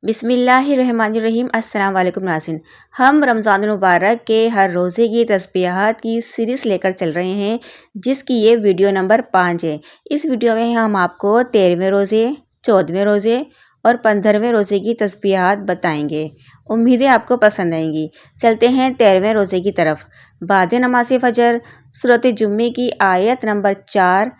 बिस्मिल्लाहिर्रहमानिर्रहीम। अस्सलाम वालेकुम नाज़रीन। हम रमज़ान मुबारक के हर रोज़े की तस्बीहात की सीरीज़ लेकर चल रहे हैं, जिसकी ये वीडियो नंबर 5 है। इस वीडियो में हम आपको 13वें रोज़े, 14वें रोज़े और 15वें रोज़े की तस्बीहात बताएंगे। उम्मीद है आपको पसंद आएंगी। चलते हैं 13वें रोज़े की तरफ। बाद नमाज़ फ़जर सूरत जुम्मे की आयत नंबर 4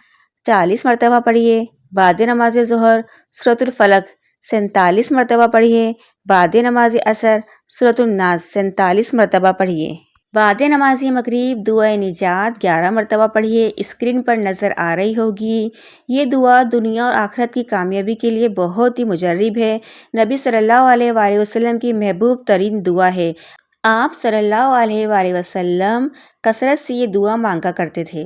40 मरतबा पढ़िए। बाद नमाज ज़ोहर सूरतुल फलक 47 मरतबा पढ़िए। बाद नमाज असर सूरतुन नास 47 मरतबा पढ़िए। बाद नमाज मगरिब दुआ निजात 11 मरतबा पढ़िए। स्क्रीन पर नज़र आ रही होगी। ये दुआ दुनिया और आखिरत की कामयाबी के लिए बहुत ही मुजर्रिब है। नबी सल्लल्लाहु अलैहि वसल्लम की महबूब तरीन दुआ है। आप सल्लल्लाहु अलैहि वसल्लम कसरत से ये दुआ मांगा करते थे।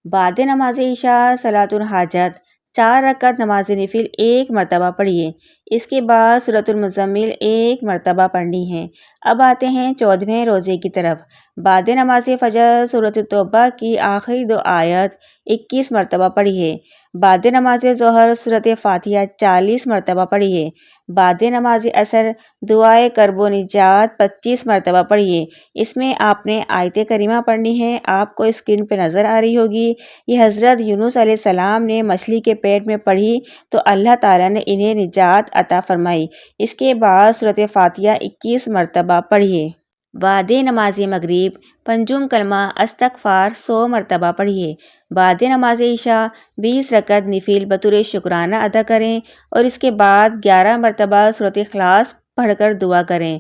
बाद नमाज इशा सलातुल हाजत 4 रकात नमाज नफिल 1 मरतबा पढ़िए। इसके बाद सूरतुल मुज़म्मिल 1 मरतबा पढ़नी है। अब आते हैं 14वें रोज़े की तरफ। बाद नमाज फ़जर सूरतुल तौबा की आखिरी 2 आयत 21 मरतबा पढ़िए। बाद नमाज ज़ोहर सूरत फातिहा 40 मरतबा पढ़िए। बाद नमाज असर दुआए करबो निजात 25 मरतबा पढ़िए। इसमें आपने आयत करीमा पढ़नी है। आपको स्क्रीन पर नज़र आ रही होगी। ये हज़रत यूनुस अलैहिस्सलाम ने मछली के पेट में पढ़ी तो अल्लाह ताला ने इन्हें निजात अता फरमाई। इसके बाद सूरत फातिहा 21 मरतबा पढ़िए। बाद नमाज मगरिब पंजुम कलमा अस्तगफार 100 मरतबा पढ़िए। बाद नमाज इशा 20 रकत नफिल बतौर शुक्राना अदा करें और इसके बाद 11 मरतबा सूरत इखलास पढ़कर दुआ करें।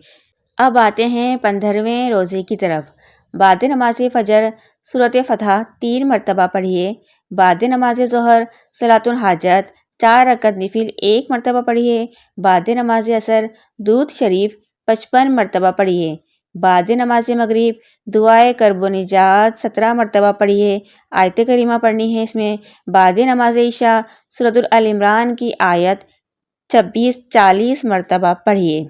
अब आते हैं 15वें रोज़े की तरफ। बाद नमाज फ़जर सूरत फतह 3 मरतबा पढ़िए। बाद नमाज ज़ोहर सलातुल हाजत 4 रकत नफिल 1 मरतबा पढ़िए। बाद नमाज असर दूध शरीफ 55 मरतबा पढ़िए। बाद नमाज मगरिब दुआए करबो निजात 17 मरतबा पढ़िए। आयत करीमा पढ़नी है इसमें। बाद नमाज इशा सूरतुल अल इमरान की आयत 26-40 मरतबा पढ़िए।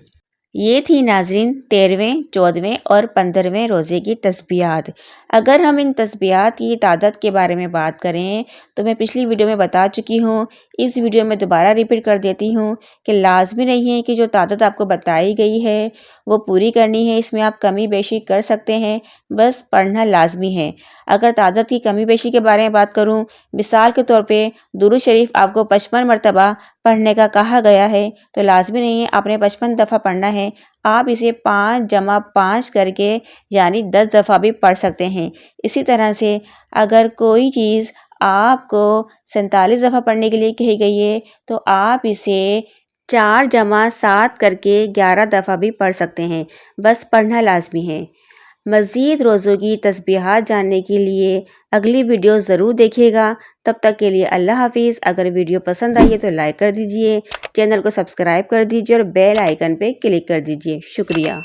ये थी नाज़रीन 13वें, 14वें और 15वें रोज़े की तस्बीहात। अगर हम इन तस्बीहात की तादाद के बारे में बात करें तो मैं पिछली वीडियो में बता चुकी हूँ। इस वीडियो में दोबारा रिपीट कर देती हूँ कि लाजमी नहीं है कि जो तादाद आपको बताई गई है वो पूरी करनी है। इसमें आप कमी बेशी कर सकते हैं, बस पढ़ना लाजमी है। अगर तादाद की कमी बेशी के बारे में बात करूँ, मिसाल के तौर पे दुरूद शरीफ आपको 55 मरतबा पढ़ने का कहा गया है तो लाजमी नहीं है आपने 55 दफ़ा पढ़ना है। आप इसे 5 जमा 5 करके यानी 10 दफ़ा भी पढ़ सकते हैं। इसी तरह से अगर कोई चीज़ आपको 47 दफ़ा पढ़ने के लिए कही गई है तो आप इसे 4 जमा 7 करके 11 दफ़ा भी पढ़ सकते हैं। बस पढ़ना लाजमी है। मज़ीद रोज़ों की तस्बीहात जानने के लिए अगली वीडियो ज़रूर देखिएगा। तब तक के लिए अल्लाह हाफिज़। अगर वीडियो पसंद आई है तो लाइक कर दीजिए, चैनल को सब्सक्राइब कर दीजिए और बेल आइकन पे क्लिक कर दीजिए। शुक्रिया।